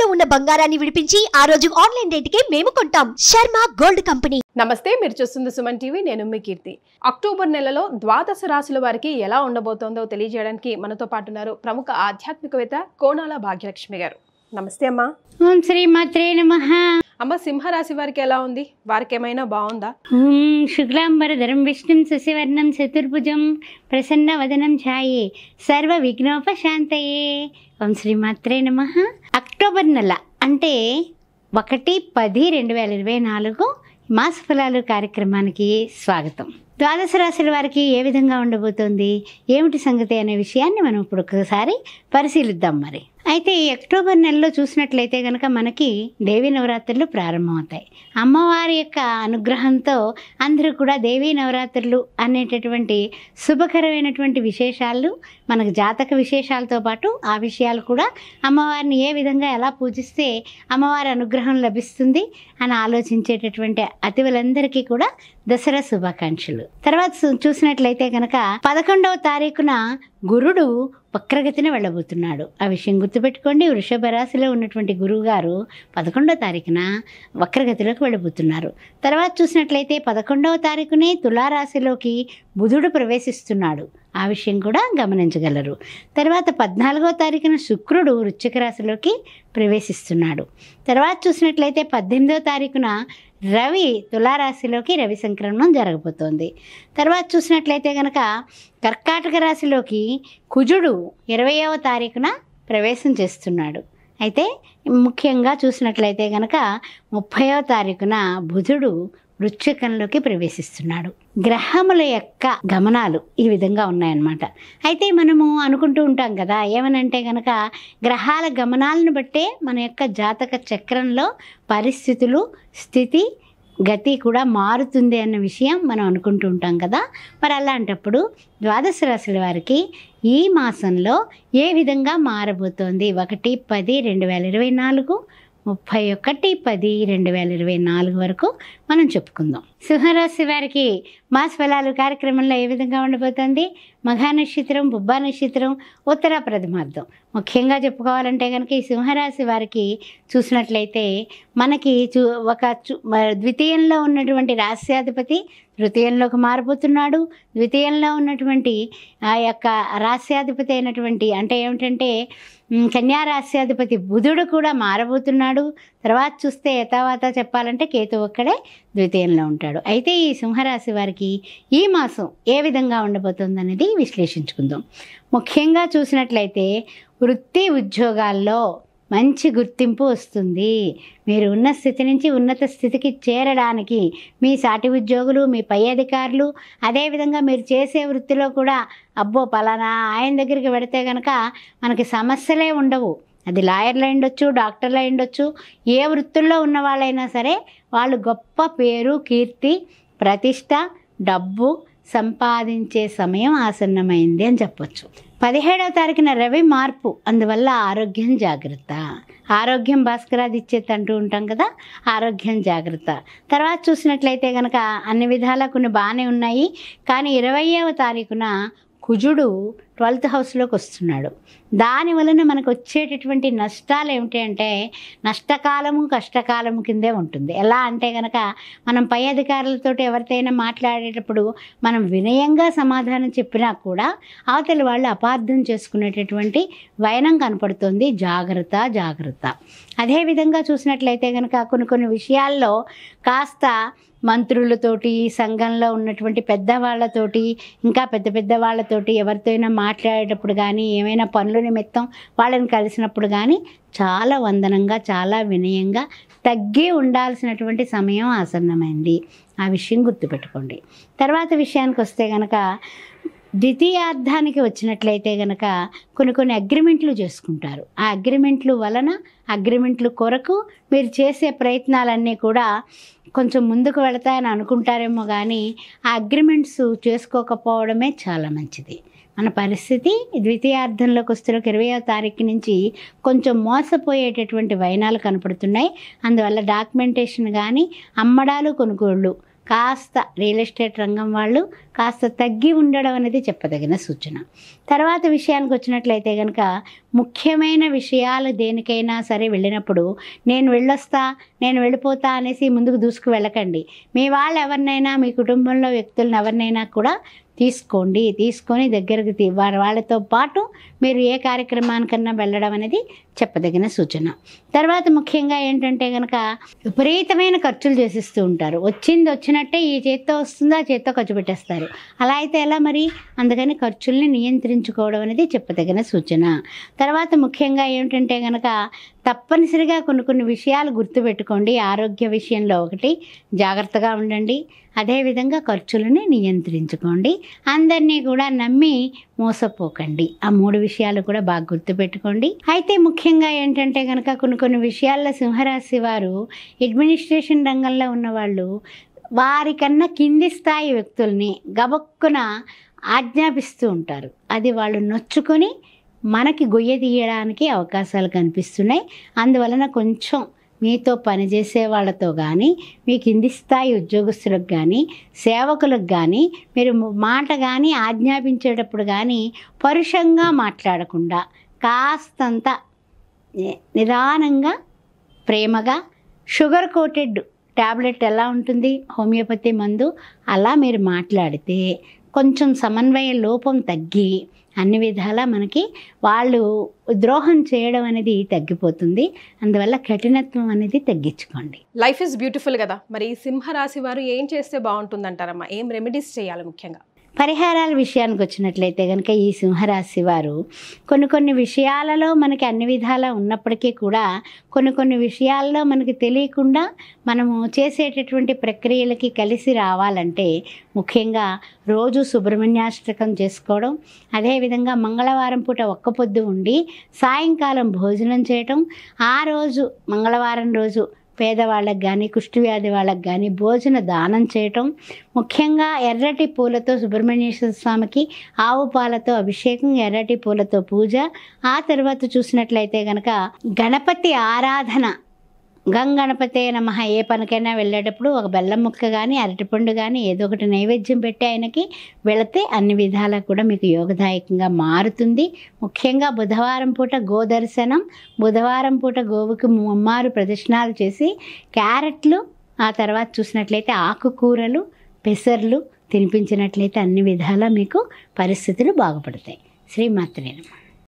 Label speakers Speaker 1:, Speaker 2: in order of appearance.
Speaker 1: తాకట్టులో ఉన్న బంగారాన్ని విడిపించి ఆ రోజు ఆన్లైన్ రేటుకే మేము కొంటాం. Sharma gold company.
Speaker 2: నమస్తే, మీరు చూస్తుంది సుమన్ టీవీ. నేను మీ కీర్తి. అక్టోబర్ నెలలో ద్వాదశ రాశుల వారికి ఎలా ఉండబోతోందో తెలియజేయడానికి మనతో పాటు ఉన్నారు ప్రముఖ ఆధ్యాత్మికవేత్త కోనాల భాగ్యలక్ష్మి గారు. నమస్తే అమ్మా.
Speaker 3: ఓం శ్రీ మాత్రే నమః.
Speaker 2: అమ్మ, సింహరాశి వారికి ఎలా ఉంది? వారికి ఏమైనా బాగుందా?
Speaker 3: శుక్లాంబరధరం విష్ణుం శశివర్ణం చతుర్భుజం ప్రసన్న వదనం ఛాయే సర్వ విఘ్నోపశాంతయే. ఓం శ్రీ మాత్రే నమః. అక్టోబర్ నెల అంటే 1-10-2024 మాస ఫలాలు కార్యక్రమానికి స్వాగతం. ద్వాదశ రాశుల వారికి ఏ విధంగా ఉండబోతోంది, ఏమిటి సంగతి అనే విషయాన్ని మనం ఇప్పుడు ఒకసారి పరిశీలిద్దాం. మరి అయితే ఈ అక్టోబర్ నెలలో చూసినట్లయితే కనుక మనకి దేవీ నవరాత్రులు ప్రారంభమవుతాయి. అమ్మవారి యొక్క అనుగ్రహంతో అందరూ కూడా దేవీ నవరాత్రులు అనేటటువంటి శుభకరమైనటువంటి విశేషాలు, మనకు జాతక విశేషాలతో పాటు ఆ విషయాలు కూడా అమ్మవారిని ఏ విధంగా ఎలా పూజిస్తే అమ్మవారి అనుగ్రహం లభిస్తుంది అని ఆలోచించేటటువంటి అతిథులందరికీ కూడా దసరా శుభాకాంక్షలు. తర్వాత చూసినట్లయితే కనుక 11వ తారీఖున గురుడు వక్రగతిని వెళ్ళబోతున్నాడు. ఆ విషయం గుర్తుపెట్టుకోండి. వృషభ రాశిలో ఉన్నటువంటి గురువు గారు 11వ తారీఖున వక్రగతిలోకి వెళ్ళబోతున్నారు. తర్వాత చూసినట్లయితే 11వ తారీఖునే తులారాశిలోకి బుధుడు ప్రవేశిస్తున్నాడు. ఆ విషయం కూడా గమనించగలరు. తర్వాత 14వ తారీఖున శుక్రుడు వృశ్చిక రాశిలోకి ప్రవేశిస్తున్నాడు. తర్వాత చూసినట్లయితే 18వ తారీఖున రవి తులారాశిలోకి రవి సంక్రమణం జరగబోతోంది. తర్వాత చూసినట్లయితే కనుక కర్కాటక రాశిలోకి కుజుడు 20వ తారీఖున ప్రవేశం చేస్తున్నాడు. అయితే ముఖ్యంగా చూసినట్లయితే కనుక 30వ తారీఖున బుధుడు వృశ్చికంలోకి ప్రవేశిస్తున్నాడు. గ్రహముల యొక్క గమనాలు ఈ విధంగా ఉన్నాయన్నమాట. అయితే మనము అనుకుంటూ ఉంటాం కదా, ఏమనంటే కనుక గ్రహాల గమనాలను బట్టే మన యొక్క జాతక చక్రంలో పరిస్థితులు, స్థితి, గతి కూడా మారుతుంది అన్న విషయం మనం అనుకుంటూ ఉంటాం కదా. మరి అలాంటప్పుడు ద్వాదశ రాశుల వారికి ఈ మాసంలో ఏ విధంగా మారబోతోంది 1-10-2024, 31-10-2024 వరకు మనం చెప్పుకుందాం. సింహరాశి వారికి మాస ఫలాలు కార్యక్రమంలో ఏ విధంగా ఉండబోతోంది? మఘా నక్షత్రం, బుబ్బా నక్షత్రం, ఉత్తర ప్రథమార్థం. ముఖ్యంగా చెప్పుకోవాలంటే కనుక ఈ సింహరాశి వారికి చూసినట్లయితే మనకి ద్వితీయంలో ఉన్నటువంటి రాశ్యాధిపతి తృతీయంలోకి మారిపోతున్నాడు. ద్వితీయంలో ఉన్నటువంటి ఆ యొక్క రాశ్యాధిపతి అయినటువంటి అంటే ఏమిటంటే కన్యా రాశ్యాధిపతి బుధుడు కూడా మారబోతున్నాడు. తర్వాత చూస్తే యథావాత చెప్పాలంటే కేతు ఒక్కడే ద్వితీయంలో ఉంటాడు. అయితే ఈ సింహరాశి వారికి ఈ మాసం ఏ విధంగా ఉండబోతుంది అనేది విశ్లేషించుకుందాం. ముఖ్యంగా చూసినట్లయితే వృత్తి ఉద్యోగాల్లో మంచి గుర్తింపు వస్తుంది. మీరు ఉన్న స్థితి నుంచి ఉన్నత స్థితికి చేరడానికి మీ సాటి ఉద్యోగులు, మీ పై అధికారులు, అదేవిధంగా మీరు చేసే వృత్తిలో కూడా అబ్బో పలానా ఆయన దగ్గరికి వెడితే కనుక మనకి సమస్యలే ఉండవు. అది లాయర్లు అయ్యుండొచ్చు, డాక్టర్లు అయ్యుండొచ్చు, ఏ వృత్తుల్లో ఉన్న వాళ్ళైనా సరే వాళ్ళు గొప్ప పేరు, కీర్తి, ప్రతిష్ట, డబ్బు సంపాదించే సమయం ఆసన్నమైంది అని చెప్పొచ్చు. 17వ తారీఖున రవి మార్పు, అందువల్ల ఆరోగ్యం జాగ్రత్త. ఆరోగ్యం భాస్కరాది ఇచ్చేది అంటూ ఉంటాం కదా, ఆరోగ్యం జాగ్రత్త. తర్వాత చూసినట్లయితే కనుక అన్ని విధాలా కొన్ని బాగానే ఉన్నాయి. కానీ 20వ తారీఖున కుజుడు 12th హౌస్లోకి వస్తున్నాడు. దాని వలన మనకు వచ్చేటటువంటి నష్టాలు ఏమిటి అంటే నష్టకాలము కష్టకాలము కిందే ఉంటుంది. ఎలా అంటే కనుక మనం పై అధికారులతో ఎవరితోనైనా మాట్లాడేటప్పుడు మనం వినయంగా సమాధానం చెప్పినా కూడా అవతలి వాళ్ళు అపార్థం చేసుకునేటటువంటి వైనం కనపడుతుంది. జాగ్రత్త జాగ్రత్త. అదేవిధంగా చూసినట్లయితే కనుక కొన్ని విషయాల్లో కాస్త మంత్రులతోటి, సంఘంలో ఉన్నటువంటి పెద్దవాళ్ళతోటి, ఇంకా పెద్ద వాళ్ళతోటి ఎవరితోనైనా మాట్లాడేటప్పుడు కానీ, ఏమైనా పనుల నిమిత్తం వాళ్ళని కలిసినప్పుడు కానీ చాలా వందనంగా, చాలా వినయంగా తగ్గి ఉండాల్సినటువంటి సమయం ఆసన్నమైంది. ఆ విషయం గుర్తుపెట్టుకోండి. తర్వాత విషయానికి వస్తే కనుక ద్వితీయార్థానికి వచ్చినట్లయితే కనుక కొన్ని అగ్రిమెంట్లు చేసుకుంటారు. ఆ అగ్రిమెంట్లు వలన, అగ్రిమెంట్లు కొరకు మీరు చేసే ప్రయత్నాలన్నీ కూడా కొంచెం ముందుకు వెళతాయని అనుకుంటారేమో కానీ ఆ అగ్రిమెంట్స్ చేసుకోకపోవడమే చాలా మంచిది. మన పరిస్థితి ద్వితీయార్థంలోకి వస్తే 20వ తారీఖు నుంచి కొంచెం మోసపోయేటటువంటి వైనాలు కనపడుతున్నాయి. అందువల్ల డాక్యుమెంటేషన్ కానీ, అమ్మడాలు, కొనుగోళ్ళు కాస్త రియల్ ఎస్టేట్ రంగం వాళ్ళు కాస్త తగ్గి ఉండడం అనేది చెప్పదగిన సూచన. తర్వాత విషయానికి వచ్చినట్లయితే కనుక ముఖ్యమైన విషయాలు దేనికైనా సరే వెళ్ళినప్పుడు నేను వెళ్ళొస్తా, నేను వెళ్ళిపోతా అనేసి ముందుకు దూసుకు వెళ్ళకండి. మీ వాళ్ళు ఎవరినైనా, మీ కుటుంబంలో వ్యక్తులను ఎవరినైనా కూడా తీసుకొని దగ్గరకు వాళ్ళతో పాటు మీరు ఏ కార్యక్రమానికన్నా వెళ్ళడం అనేది చెప్పదగిన సూచన. తర్వాత ముఖ్యంగా ఏంటంటే కనుక విపరీతమైన ఖర్చులు చేసిస్తూ ఉంటారు. వచ్చినట్టే ఈ చేత్తో వస్తుందో ఆ చేత్తో ఖర్చు పెట్టేస్తారు. అలా అయితే ఎలా మరి? అందుకని ఖర్చుల్ని నియంత్రించుకోవడం అనేది చెప్పదగిన సూచన. తర్వాత ముఖ్యంగా ఏంటంటే కనుక తప్పనిసరిగా కొన్ని విషయాలు గుర్తుపెట్టుకోండి. ఆరోగ్య విషయంలో ఒకటి జాగ్రత్తగా ఉండండి, అదేవిధంగా ఖర్చులని నియంత్రించుకోండి, అందరినీ కూడా నమ్మి మోసపోకండి. ఆ 3 విషయాలు కూడా బాగా గుర్తుపెట్టుకోండి. అయితే ముఖ్యంగా ఏంటంటే కనుక కొన్ని విషయాల్లో సింహరాశి వారు అడ్మినిస్ట్రేషన్ రంగంలో ఉన్నవాళ్ళు వారికన్నా కింది స్థాయి వ్యక్తుల్ని గబక్కున ఆజ్ఞాపిస్తూ ఉంటారు. అది వాళ్ళు నొచ్చుకొని మనకి గొయ్య తీయడానికి అవకాశాలు కనిపిస్తున్నాయి. అందువలన కొంచెం మీతో పనిచేసే వాళ్ళతో కానీ, మీ కింది స్థాయి ఉద్యోగస్తులకు కానీ, సేవకులకు కానీ మీరు మాట కానీ ఆజ్ఞాపించేటప్పుడు కానీ పరుషంగా మాట్లాడకుండా కాస్తంత నిదానంగా, ప్రేమగా, షుగర్ కోటెడ్ ట్యాబ్లెట్ ఎలా ఉంటుంది హోమియోపతి మందు, అలా మీరు మాట్లాడితే కొంచెం సమన్వయ లోపం తగ్గి అన్ని విధాలా మనకి వాళ్ళు ద్రోహం చేయడం అనేది తగ్గిపోతుంది. అందువల్ల కఠినత్వం అనేది తగ్గించుకోండి.
Speaker 2: లైఫ్ ఇస్ బ్యూటిఫుల్ కదా, మరి సింహరాశి వారు ఏం చేస్తే బాగుంటుందంటారమ్మా? ఏం రెమెడీస్ చేయాలి ముఖ్యంగా?
Speaker 3: పరిహారాల విషయానికి వచ్చినట్లయితే కనుక ఈ సింహరాశి వారు కొన్ని విషయాలలో మనకి అన్ని విధాలా ఉన్నప్పటికీ కూడా కొన్ని విషయాల్లో మనకి తెలియకుండా మనము చేసేటటువంటి ప్రక్రియలకి కలిసి రావాలంటే ముఖ్యంగా రోజు సుబ్రహ్మణ్యాష్టకం చేసుకోవడం, అదేవిధంగా మంగళవారం పూట ఒక్క పొద్దు ఉండి సాయంకాలం భోజనం చేయటం, ఆ రోజు మంగళవారం రోజు పేదవాళ్ళకి కానీ కుష్ఠవ్యాధి వాళ్ళకి కానీ భోజన దానం చేయటం, ముఖ్యంగా ఎర్రటి పూలతో సుబ్రహ్మణ్యేశ్వర స్వామికి ఆవు పాలతో అభిషేకం, ఎర్రటి పూలతో పూజ, ఆ తర్వాత చూసినట్లయితే కనుక గణపతి ఆరాధన, గంగణపతే నమః, ఏ పనికైనా వెళ్ళేటప్పుడు ఒక బెల్లం ముక్క కానీ అరటిపండు కానీ ఏదో ఒకటి నైవేద్యం పెట్టి ఆయనకి వెళితే అన్ని విధాలా కూడా మీకు యోగదాయకంగా మారుతుంది. ముఖ్యంగా బుధవారం పూట గోదర్శనం, బుధవారం పూట గోవుకి 3 ప్రదక్షిణాలు చేసి క్యారెట్లు, ఆ తర్వాత చూసినట్లయితే ఆకుకూరలు, పెసర్లు తినిపించినట్లయితే అన్ని విధాలా మీకు పరిస్థితులు బాగుపడతాయి. శ్రీమాత్రే నమః.